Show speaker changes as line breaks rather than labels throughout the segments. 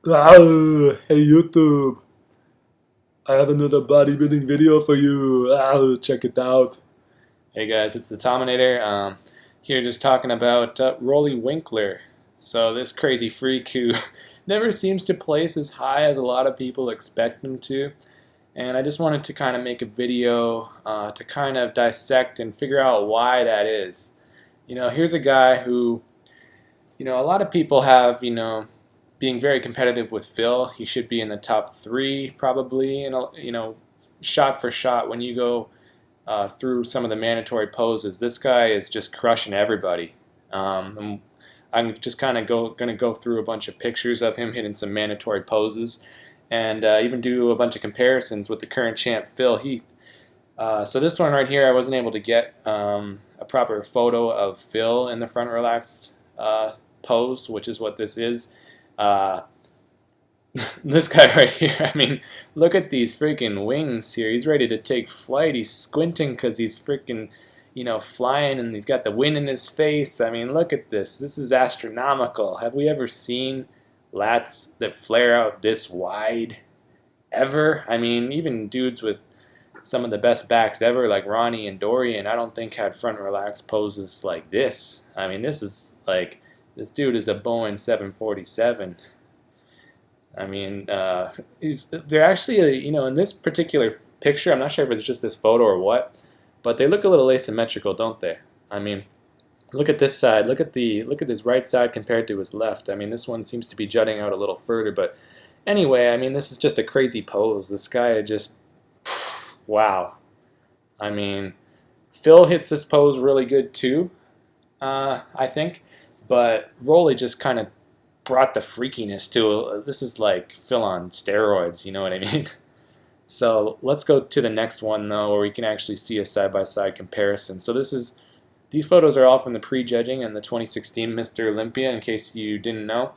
Hey YouTube, I have another bodybuilding video for you. Check it out. Hey guys, it's the Tominator. Here just talking about Roelly Winklaar. So this crazy freak who never seems to place as high as a lot of people expect him to. And I just wanted to kind of make a video to kind of dissect and figure out why that is. Here's a guy who, a lot of people have, being very competitive with Phil. He should be in the top three probably, shot for shot when you go through some of the mandatory poses. This guy is just crushing everybody. I'm just kind of going to go through a bunch of pictures of him hitting some mandatory poses and even do a bunch of comparisons with the current champ Phil Heath. So this one right here, I wasn't able to get a proper photo of Phil in the front relaxed pose, which is what this is. This guy right here, I mean, look at these freaking wings here. He's ready to take flight. He's squinting because he's freaking, flying, and he's got the wind in his face. I mean, look at this. This is astronomical. Have we ever seen lats that flare out this wide? Ever? I mean, even dudes with some of the best backs ever, like Ronnie and Dorian, I don't think had front relaxed poses like this. I mean, this is like, this dude is a Boeing 747. I mean, they're actually, in this particular picture, I'm not sure if it's just this photo or what, but they look a little asymmetrical, don't they? I mean, look at this side. Look at his right side compared to his left. I mean, this one seems to be jutting out a little further, but anyway, I mean, this is just a crazy pose. This guy just, wow. I mean, Phil hits this pose really good too, I think. But Roelly just kind of brought the freakiness to it. This is like Phil on steroids, you know what I mean? So let's go to the next one though, where we can actually see a side-by-side comparison. So these photos are all from the prejudging and the 2016 Mr. Olympia, in case you didn't know.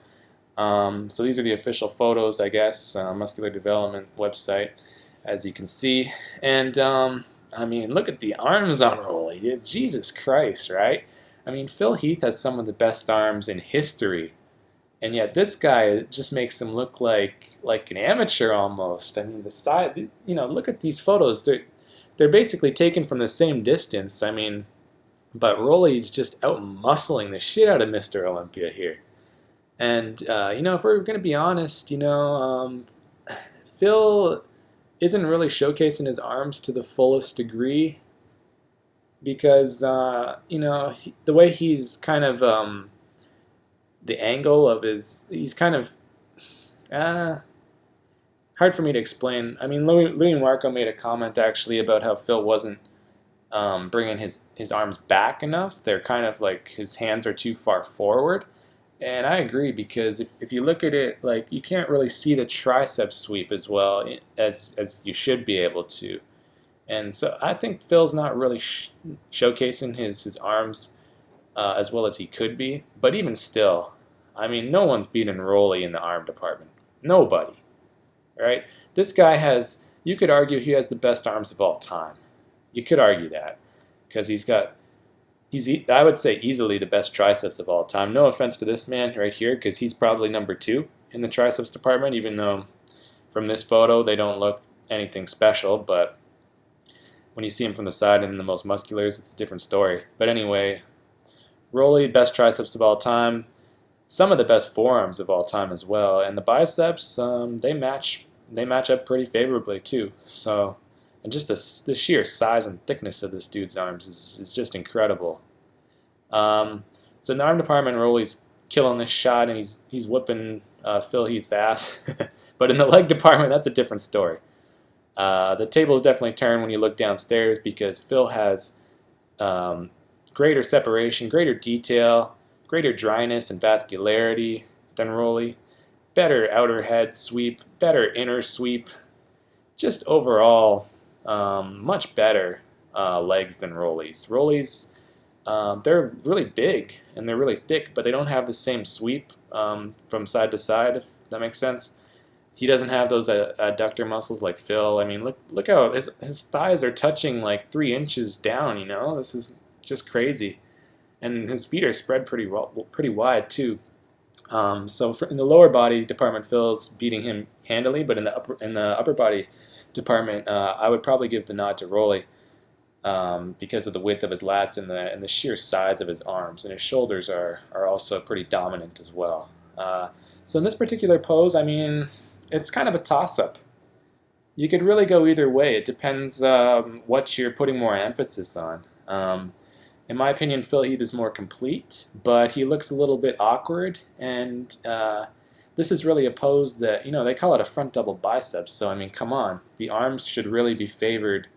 So these are the official photos, I guess, Muscular Development website, as you can see. And I mean, look at the arms on Roelly. Jesus Christ, right? I mean, Phil Heath has some of the best arms in history, and yet this guy just makes him look like an amateur almost. I mean, the side, look at these photos. They're basically taken from the same distance. I mean, but Roelly's just out muscling the shit out of Mr. Olympia here. And if we're gonna be honest, Phil isn't really showcasing his arms to the fullest degree. Because the way he's kind of the angle of he's kind of hard for me to explain. I mean, Louis Marco made a comment actually about how Phil wasn't bringing his arms back enough. They're kind of like his hands are too far forward, and I agree, because if you look at it, like, you can't really see the tricep sweep as well as you should be able to. And so I think Phil's not really showcasing his arms as well as he could be. But even still, I mean, no one's beating Roelly in the arm department. Nobody. Right? This guy you could argue he has the best arms of all time. You could argue that. Because I would say easily the best triceps of all time. No offense to this man right here, because he's probably number 2 in the triceps department, even though from this photo they don't look anything special. But when you see him from the side and the most musculars, it's a different story. But anyway, Roelly, best triceps of all time. Some of the best forearms of all time as well. And the biceps, they match up pretty favorably too. So, and just the sheer size and thickness of this dude's arms is just incredible. So in the arm department, Roelly's killing this shot, and he's whipping Phil Heath's ass. But in the leg department, that's a different story. The tables definitely turn when you look downstairs, because Phil has greater separation, greater detail, greater dryness and vascularity than Roelly, better outer head sweep, better inner sweep, just overall much better legs than Roelly's. Roelly's, they're really big and they're really thick, but they don't have the same sweep from side to side, if that makes sense. He doesn't have those adductor muscles like Phil. I mean, look how his thighs are touching like 3 inches down. This is just crazy, and his feet are spread pretty wide too. In the lower body department, Phil's beating him handily, but in the upper body department, I would probably give the nod to Roelly because of the width of his lats and the sheer size of his arms, and his shoulders are also pretty dominant as well. So in this particular pose, I mean, it's kind of a toss-up. You could really go either way. It depends what you're putting more emphasis on. In my opinion, Phil Heath is more complete, but he looks a little bit awkward, and this is really a pose that, they call it a front double biceps, so I mean, come on. The arms should really be favored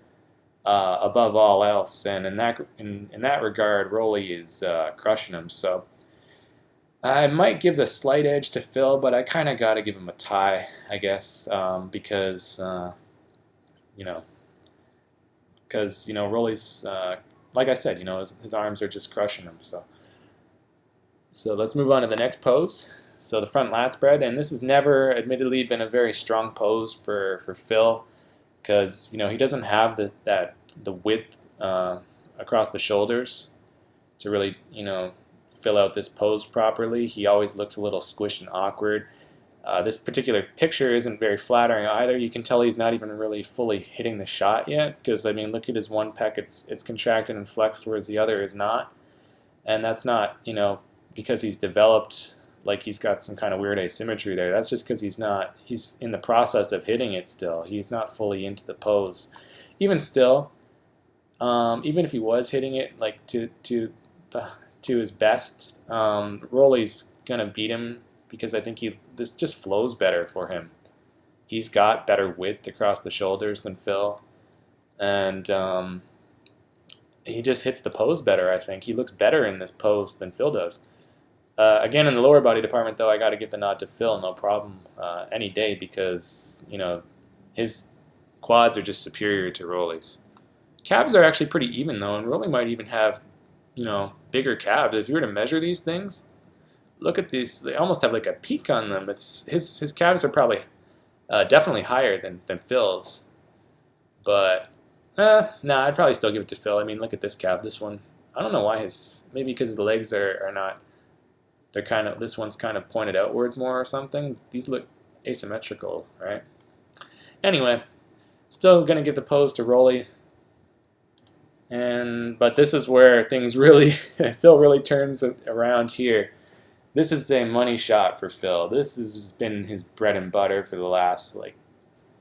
above all else, and in that regard, Roelly is crushing him. So I might give the slight edge to Phil, but I kind of got to give him a tie, I guess, because Roelly's like I said, his arms are just crushing him. So let's move on to the next pose. So the front lat spread, and this has never, admittedly, been a very strong pose for Phil, because he doesn't have the width across the shoulders to really fill out this pose properly. He always looks a little squished and awkward. This particular picture isn't very flattering either. You can tell he's not even really fully hitting the shot yet, because I mean, look at his one pec, it's contracted and flexed, whereas the other is not. And that's not because he's developed, like he's got some kind of weird asymmetry there. That's just because he's in the process of hitting it still. He's not fully into the pose. Even still, even if he was hitting it like to his best, Roelly's gonna beat him, because I think this just flows better for him. He's got better width across the shoulders than Phil, and he just hits the pose better, I think. He looks better in this pose than Phil does. Again, in the lower body department, though, I got to give the nod to Phil, no problem, any day, because his quads are just superior to Roelly's. Calves are actually pretty even, though, and Roelly might even have bigger calves. If you were to measure these things, look at these. They almost have like a peak on them. His calves are probably definitely higher than Phil's. But nah, I'd probably still give it to Phil. I mean, look at this calf. This one, I don't know why maybe because his legs are not. They're this one's kind of pointed outwards more or something. These look asymmetrical, right? Anyway, still gonna give the pose to Roelly. But this is where things really, Phil really turns around here. This is a money shot for Phil. This has been his bread and butter for the last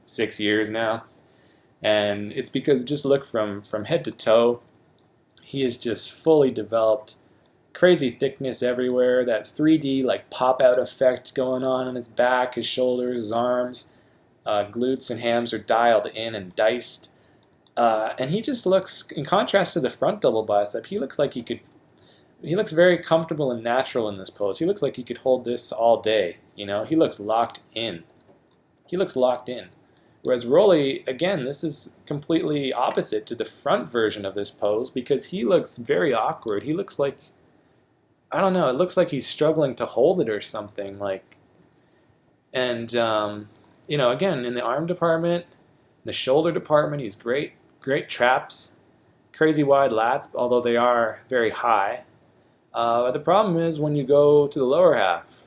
6 years now. And it's because, just look from head to toe, he is just fully developed. Crazy thickness everywhere, that 3D pop-out effect going on his back, his shoulders, his arms, glutes and hams are dialed in and diced. And he just looks, in contrast to the front double bicep, he looks like he looks very comfortable and natural in this pose. He looks like he could hold this all day, He looks locked in. He looks locked in. Whereas Roelly, again, this is completely opposite to the front version of this pose, because he looks very awkward. He looks like, I don't know, it looks like he's struggling to hold it or something. And again, in the arm department, the shoulder department, he's great. Great traps, crazy wide lats, although they are very high. But the problem is when you go to the lower half.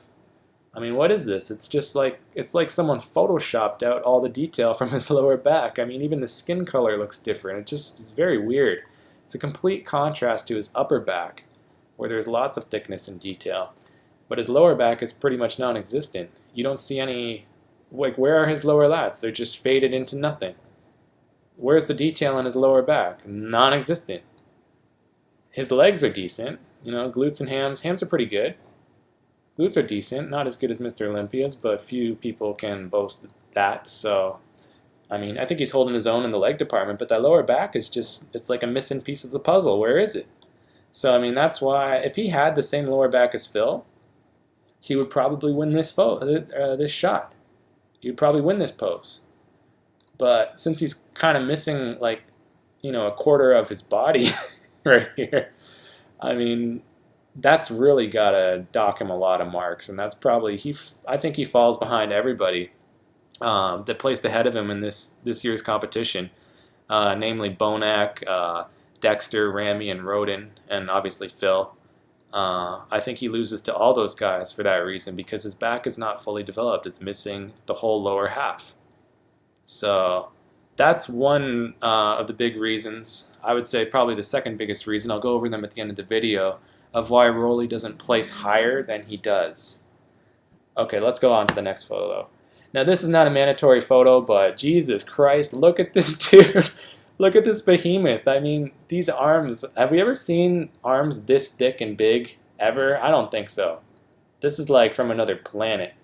I mean, what is this? It's just it's like someone photoshopped out all the detail from his lower back. I mean, even the skin color looks different. It's very weird. It's a complete contrast to his upper back, where there's lots of thickness and detail. But his lower back is pretty much non-existent. You don't see any, where are his lower lats? They're just faded into nothing. Where's the detail on his lower back? Non-existent. His legs are decent. Glutes and hams. Hams are pretty good. Glutes are decent. Not as good as Mr. Olympia's, but few people can boast that. So, I mean, I think he's holding his own in the leg department, but that lower back is it's like a missing piece of the puzzle. Where is it? So, I mean, that's why, if he had the same lower back as Phil, he would probably win this shot. He would probably win this pose. But since he's kind of missing a quarter of his body right here, I mean, that's really got to dock him a lot of marks. And that's probably, I think he falls behind everybody that placed ahead of him in this year's competition, namely Bonac, Dexter, Ramy, and Roden, and obviously Phil. I think he loses to all those guys for that reason, because his back is not fully developed. It's missing the whole lower half. So that's one of the big reasons. I would say probably the second biggest reason, I'll go over them at the end of the video, of why Roelly doesn't place higher than he does. Okay, let's go on to the next photo. Now this is not a mandatory photo, but Jesus Christ, look at this dude. Look at this behemoth. I mean, these arms, have we ever seen arms this thick and big ever? I don't think so. This is like from another planet.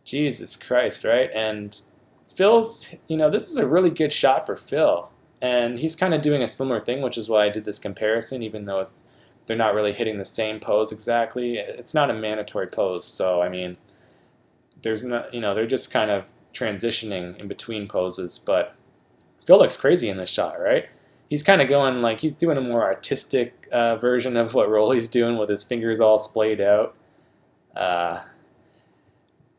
Jesus Christ, right? And Phil's, this is a really good shot for Phil. And he's kind of doing a similar thing, which is why I did this comparison, even though they're not really hitting the same pose exactly. It's not a mandatory pose, so I mean, there's not, they're just kind of transitioning in between poses, but Phil looks crazy in this shot, right? He's kind of going like he's doing a more artistic version of what Roelly's doing, with his fingers all splayed out.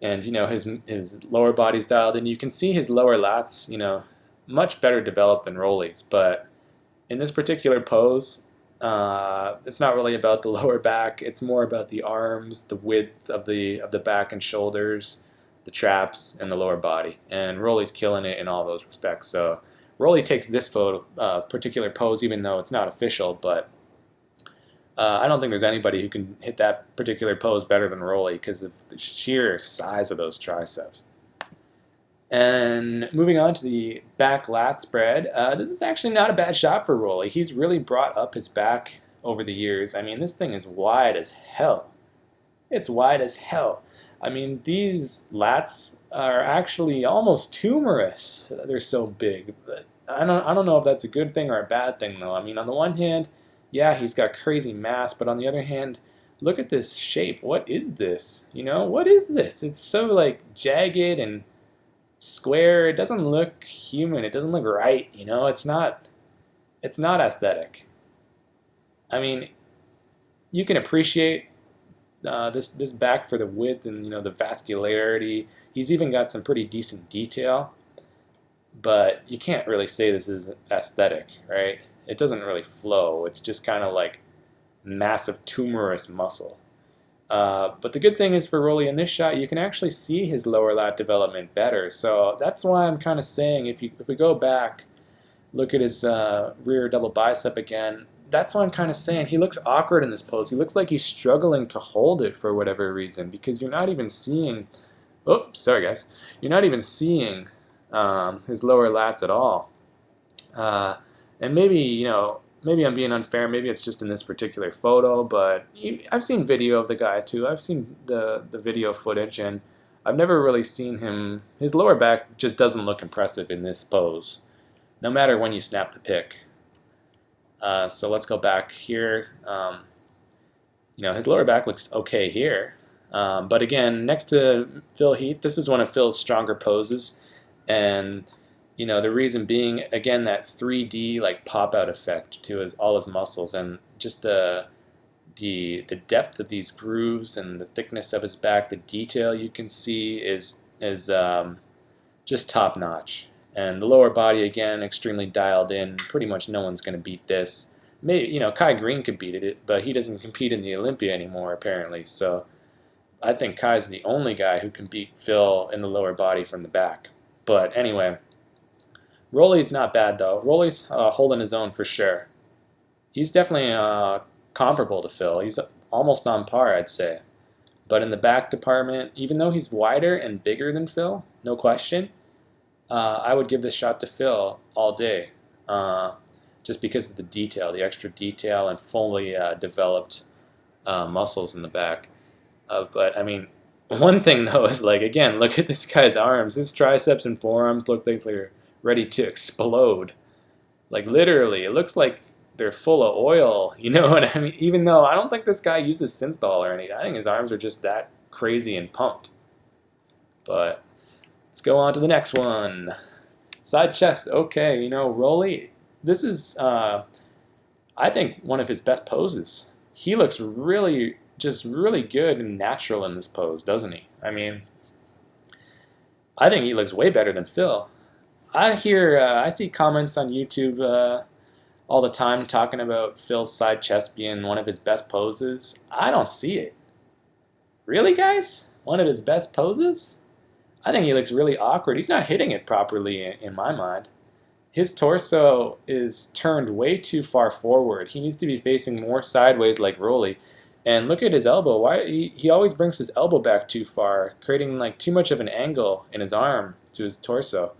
And his lower body's dialed in. You can see his lower lats, much better developed than Roelly's. But in this particular pose, it's not really about the lower back. It's more about the arms, the width of the back and shoulders, the traps, and the lower body. And Roelly's killing it in all those respects. So Roelly takes this particular pose, even though it's not official, but I don't think there's anybody who can hit that particular pose better than Roelly because of the sheer size of those triceps. And moving on to the back lat spread, this is actually not a bad shot for Roelly. He's really brought up his back over the years. I mean, this thing is wide as hell. It's wide as hell. I mean, these lats are actually almost tumorous. They're so big. I don't know if that's a good thing or a bad thing, though. I mean, on the one hand, yeah, he's got crazy mass, but on the other hand, look at this shape. What is this? What is this? It's so like jagged and square. It doesn't look human. It doesn't look right. It's not aesthetic. I mean, you can appreciate this back for the width and the vascularity. He's even got some pretty decent detail, but you can't really say this is aesthetic, right? It doesn't really flow. It's just kind of like massive tumorous muscle. But the good thing is for Roelly in this shot, you can actually see his lower lat development better. So that's why I'm kind of saying if we go back, look at his rear double bicep again, that's why I'm kind of saying he looks awkward in this pose. He looks like he's struggling to hold it for whatever reason, because you're not even seeing, oh, sorry guys, you're not even seeing his lower lats at all. And maybe, maybe I'm being unfair, maybe it's just in this particular photo, but I've seen video of the guy too. I've seen the video footage, and I've never really seen him, his lower back just doesn't look impressive in this pose, no matter when you snap the pic. So let's go back here. His lower back looks okay here. But again, next to Phil Heath, this is one of Phil's stronger poses, and the reason being, again, that 3D like pop-out effect to all his muscles, and just the depth of these grooves and the thickness of his back, the detail you can see is just top-notch. And the lower body, again, extremely dialed in. Pretty much no one's going to beat this. Maybe, Kai Green could beat it, but he doesn't compete in the Olympia anymore, apparently. So I think Kai's the only guy who can beat Phil in the lower body from the back. But anyway, Roelly's not bad, though. Roelly's holding his own for sure. He's definitely comparable to Phil. He's almost on par, I'd say. But in the back department, even though he's wider and bigger than Phil, no question, I would give this shot to Phil all day, just because of the detail, the extra detail, and fully developed muscles in the back. But I mean, one thing though is like, again, look at this guy's arms. His triceps and forearms look like they're ready to explode. Like literally, it looks like they're full of oil. You know what I mean? Even though I don't think this guy uses synthol or anything. I think his arms are just that crazy and pumped. But let's go on to the next one. Side chest. Okay, Roelly, this is, I think, one of his best poses. He looks really good and natural in this pose, doesn't he? I mean, I think he looks way better than Phil. I see comments on YouTube all the time talking about Phil's side chest being one of his best poses. I don't see it. Really, guys? One of his best poses? I think he looks really awkward. He's not hitting it properly in my mind. His torso is turned way too far forward. He needs to be facing more sideways like Roelly. And look at his elbow. Why he always brings his elbow back too far, creating like too much of an angle in his arm to his torso.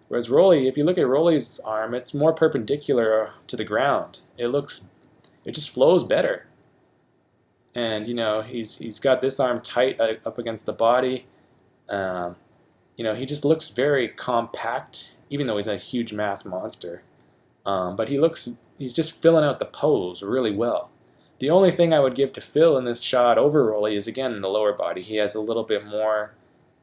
Whereas Roelly, if you look at Roelly's arm, it's more perpendicular to the ground. It just flows better. And he's got this arm tight up against the body. He just looks very compact, even though he's a huge mass monster. But he's just filling out the pose really well. The only thing I would give to Phil in this shot over Roelly is, again, the lower body. He has a little bit more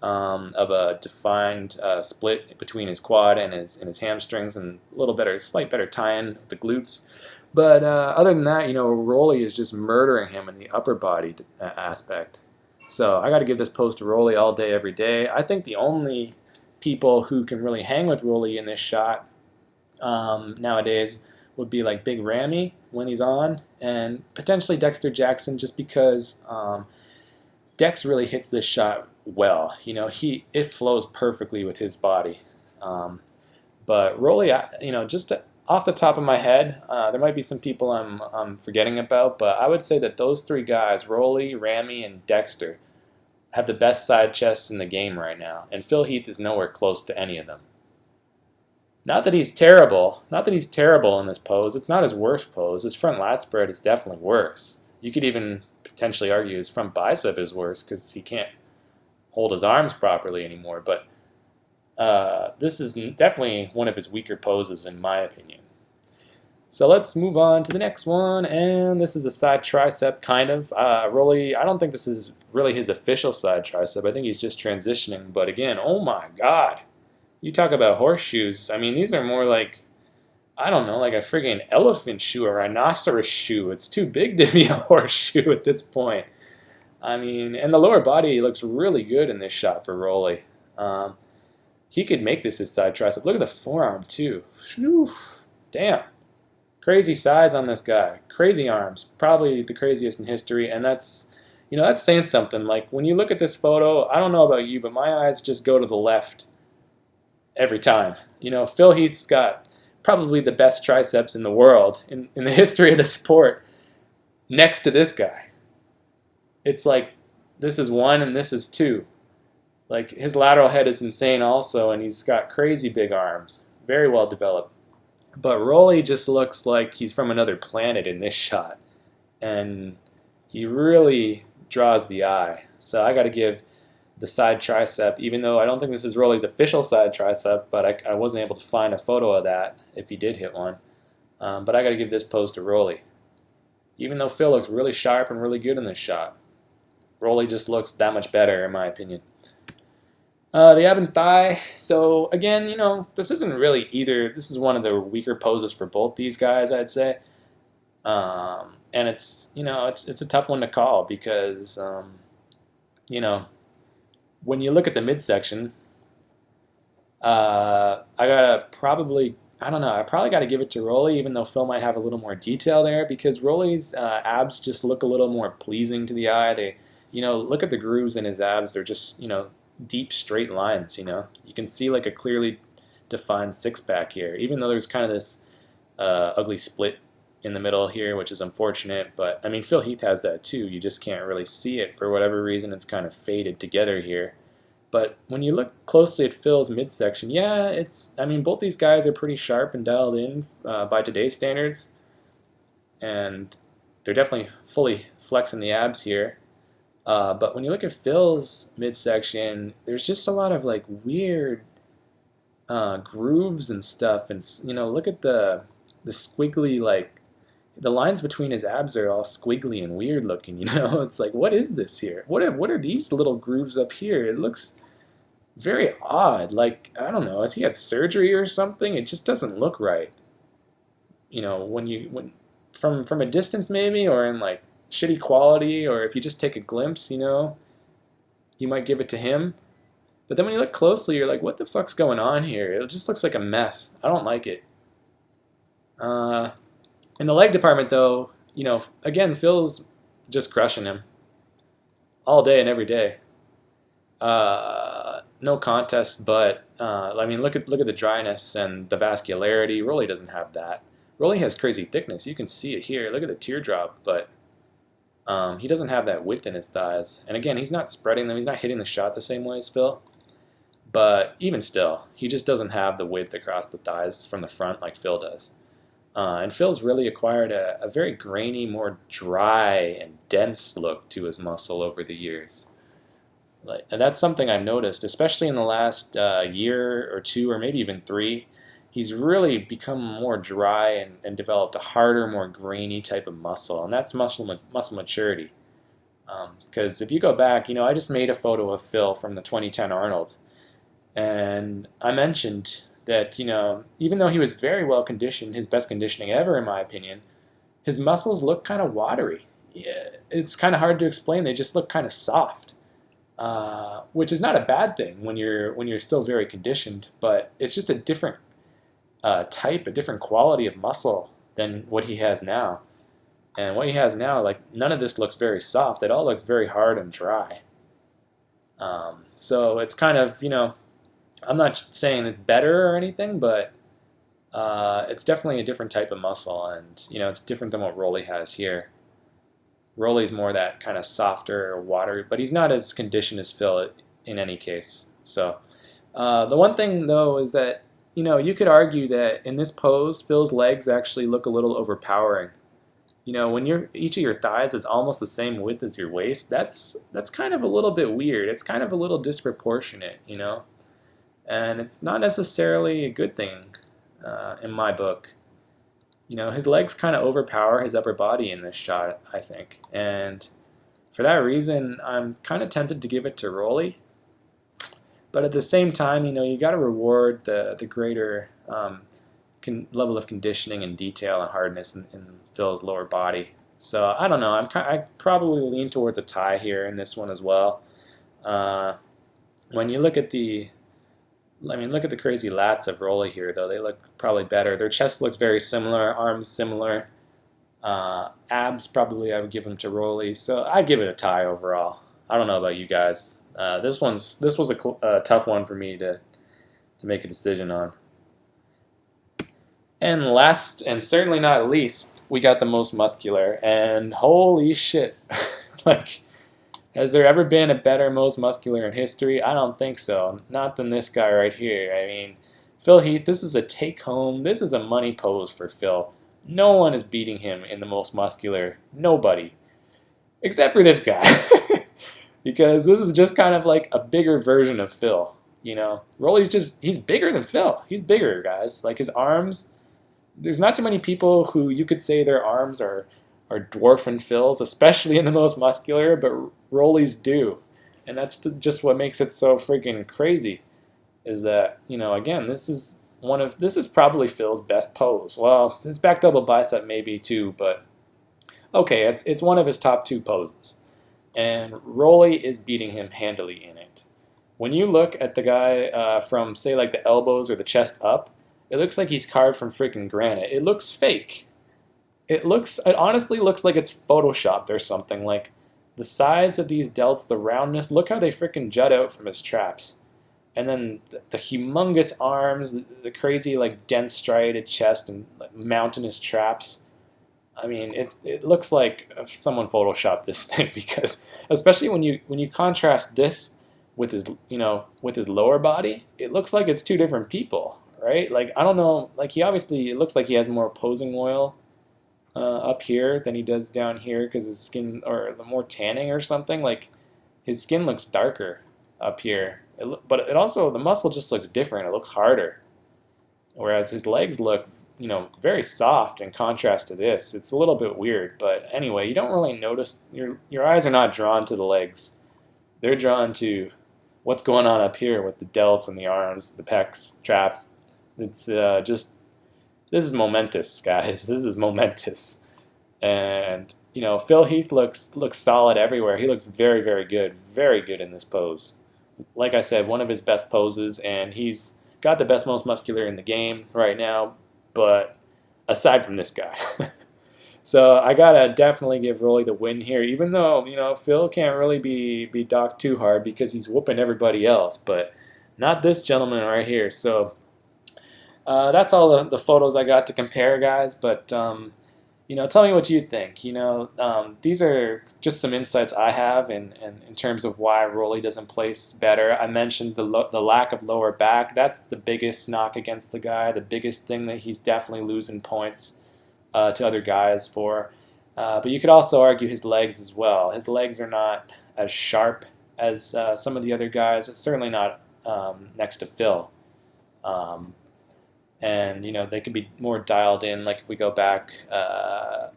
of a defined split between his quad and his hamstrings, and a little better, slight better tie-in of the glutes. But other than that, Roelly is just murdering him in the upper body aspect. So I got to give this pose to Roelly all day, every day. I think the only people who can really hang with Roelly in this shot nowadays would be like Big Ramy when he's on, and potentially Dexter Jackson, just because Dex really hits this shot well. It flows perfectly with his body. But Roelly, just off the top of my head, there might be some people I'm forgetting about, but I would say that those three guys, Roelly, Ramy, and Dexter, have the best side chests in the game right now, and Phil Heath is nowhere close to any of them. Not that he's terrible in this pose. It's not his worst pose. His front lat spread is definitely worse. You could even potentially argue his front bicep is worse because he can't hold his arms properly anymore. But this is definitely one of his weaker poses in my opinion. So let's move on to the next one, and this is a side tricep, kind of. Roelly, I don't think this is really his official side tricep. I think he's just transitioning, but again, oh my god. You talk about horseshoes, I mean, these are more like, I don't know, like a friggin' elephant shoe or rhinoceros shoe. It's too big to be a horseshoe at this point. I mean, and the lower body looks really good in this shot for Roelly. He could make this his side tricep. Look at the forearm, too. Whew, damn. Crazy size on this guy. Crazy arms. Probably the craziest in history, and that's saying something. Like, when you look at this photo, I don't know about you, but my eyes just go to the left every time. Phil Heath's got probably the best triceps in the world, in the history of the sport, next to this guy. It's like, this is 1 and this is 2. Like, his lateral head is insane also, and he's got crazy big arms. Very well developed. But Roelly just looks like he's from another planet in this shot. And he really draws the eye. So I got to give the side tricep, even though I don't think this is Roelly's official side tricep, but I wasn't able to find a photo of that if he did hit one. But I got to give this pose to Roelly. Even though Phil looks really sharp and really good in this shot, Roelly just looks that much better in my opinion. The ab and thigh, so again, this isn't really either. This is one of the weaker poses for both these guys, I'd say. And it's a tough one to call because, when you look at the midsection, I probably got to give it to Roelly, even though Phil might have a little more detail there, because Roelly's abs just look a little more pleasing to the eye. They, look at the grooves in his abs. They're just, deep straight lines. You can see like a clearly defined six-pack here, even though there's kind of this ugly split in the middle here, which is unfortunate. But I mean, Phil Heath has that too. You just can't really see it for whatever reason. It's kind of faded together here. But when you look closely at Phil's midsection, yeah, both these guys are pretty sharp and dialed in by today's standards, and they're definitely fully flexing the abs here. But when you look at Phil's midsection, there's just a lot of like weird grooves and stuff, and look at the squiggly, like the lines between his abs are all squiggly and weird looking. It's like, what is this here? What are these little grooves up here? It looks very odd. Like, I don't know, has he had surgery or something? It just doesn't look right. When from a distance maybe, or in like shitty quality, or if you just take a glimpse, you might give it to him. But then when you look closely, you're like, what the fuck's going on here? It just looks like a mess. I don't like it. In the leg department, though, again, Phil's just crushing him all day and every day. No contest, but I mean, look at the dryness and the vascularity. Roelly doesn't have that. Roelly has crazy thickness. You can see it here. Look at the teardrop, but he doesn't have that width in his thighs. And again, he's not spreading them. He's not hitting the shot the same way as Phil. But even still, he just doesn't have the width across the thighs from the front like Phil does. And Phil's really acquired a very grainy, more dry and dense look to his muscle over the years. And that's something I've noticed, especially in the last year or two, or maybe even 3. He's really become more dry and developed a harder, more grainy type of muscle, and that's muscle maturity. Because if you go back, I just made a photo of Phil from the 2010 Arnold, and I mentioned that, even though he was very well conditioned, his best conditioning ever in my opinion, his muscles look kind of watery. Yeah, it's kind of hard to explain. They just look kind of soft, which is not a bad thing when you're still very conditioned, but it's just a different type, a different quality of muscle than what he has now. And what he has now, like, none of this looks very soft. It all looks very hard and dry. So it's kind of, I'm not saying it's better or anything, but it's definitely a different type of muscle, and it's different than what Roelly has here. Roelly's more that kind of softer, watery, but he's not as conditioned as Phil in any case. So the one thing though is that you could argue that in this pose, Phil's legs actually look a little overpowering. When each of your thighs is almost the same width as your waist, that's kind of a little bit weird. It's kind of a little disproportionate, and it's not necessarily a good thing in my book. His legs kind of overpower his upper body in this shot, I think, and for that reason, I'm kind of tempted to give it to Roelly. But at the same time, you got to reward the greater level of conditioning and detail and hardness in Phil's lower body. So I don't know. I probably lean towards a tie here in this one as well. When you look at look at the crazy lats of Roelly here, though. They look probably better. Their chest looks very similar, arms similar. Abs, probably I would give them to Roelly. So I'd give it a tie overall. I don't know about you guys. This was a tough one for me to make a decision on. And last, and certainly not least, we got the most muscular. And holy shit. Like, has there ever been a better most muscular in history? I don't think so. Not than this guy right here. I mean, Phil Heath, this is a take-home. This is a money pose for Phil. No one is beating him in the most muscular. Nobody. Except for this guy. Because this is just kind of like a bigger version of Phil. Roelly's he's bigger than Phil. He's bigger, guys. Like, his arms, there's not too many people who you could say their arms are dwarfing Phil's, especially in the most muscular, but Roelly's do. And that's just what makes it so freaking crazy, is that, again, this is probably Phil's best pose. Well, his back double bicep maybe too, but okay, it's one of his top 2 poses. And Roelly is beating him handily in it. When you look at the guy from, say, like the elbows or the chest up, it looks like he's carved from freaking granite. It looks fake. It honestly looks like it's photoshopped or something. Like, the size of these delts, the roundness, look how they freaking jut out from his traps. And then the humongous arms, the crazy, like, dense striated chest and like, mountainous traps. I mean, it looks like someone photoshopped this thing, because especially when you contrast this with his lower body, it looks like it's 2 different people, right? Like, I don't know, like, it looks like he has more opposing oil up here than he does down here, because his skin, or more tanning or something. Like, his skin looks darker up here, but it also, the muscle just looks different. It looks harder, whereas his legs look very soft in contrast to this. It's a little bit weird, but anyway, you don't really notice, your eyes are not drawn to the legs. They're drawn to what's going on up here with the delts and the arms, the pecs, traps. It's this is momentous, guys. This is momentous. And, Phil Heath looks solid everywhere. He looks very, very good in this pose. Like I said, one of his best poses, and he's got the best most muscular in the game right now. But aside from this guy, So I gotta definitely give Roelly the win here, even though Phil can't really be docked too hard because he's whooping everybody else, but not this gentleman right here. So that's all the photos I got to compare, guys. But tell me what you think. These are just some insights I have in terms of why Roelly doesn't place better. I mentioned the lack of lower back. That's the biggest knock against the guy. The biggest thing that he's definitely losing points to other guys for. But you could also argue his legs as well. His legs are not as sharp as some of the other guys. It's certainly not next to Phil. Um, and they could be more dialed in. Like if we go back, to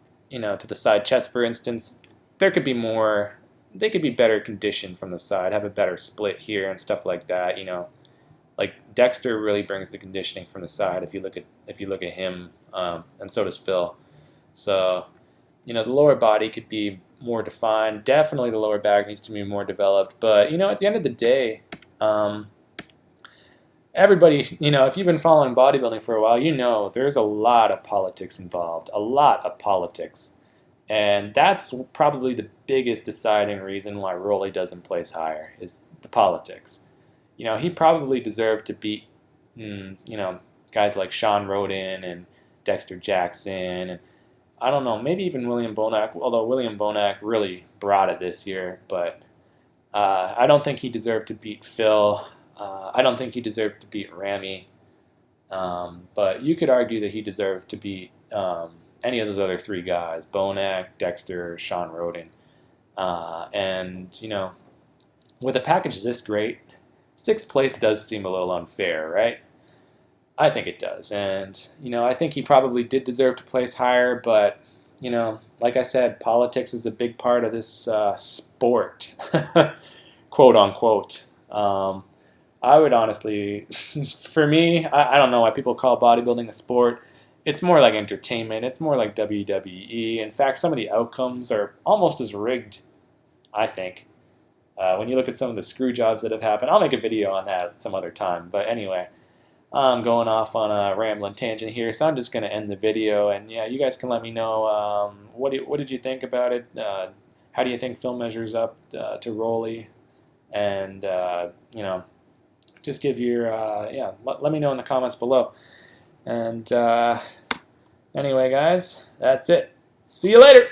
the side chest, for instance, there could be more. They could be better conditioned from the side, have a better split here and stuff like that. Like Dexter really brings the conditioning from the side. If you look at him, and so does Phil. So the lower body could be more defined. Definitely the lower back needs to be more developed. But at the end of the day. Everybody, if you've been following bodybuilding for a while, there's a lot of politics involved, a lot of politics. And that's probably the biggest deciding reason why Roelly doesn't place higher, is the politics. He probably deserved to beat, guys like Sean Roden and Dexter Jackson, and I don't know, maybe even William Bonac, although William Bonac really brought it this year, but I don't think he deserved to beat Phil. I don't think he deserved to beat Ramy, but you could argue that he deserved to beat any of those other three guys, Bonac, Dexter, Sean Roden. And with a package this great, sixth place does seem a little unfair, right? I think it does. And, I think he probably did deserve to place higher, but, like I said, politics is a big part of this sport, quote unquote. I would honestly, for me, I don't know why people call bodybuilding a sport. It's more like entertainment. It's more like WWE. In fact, some of the outcomes are almost as rigged, I think. When you look at some of the screw jobs that have happened, I'll make a video on that some other time. But anyway, I'm going off on a rambling tangent here, so I'm just going to end the video. And yeah, you guys can let me know what did you think about it. How do you think Phil measures up to Roelly? And just give your let me know in the comments below. And anyway, guys, that's it. See you later.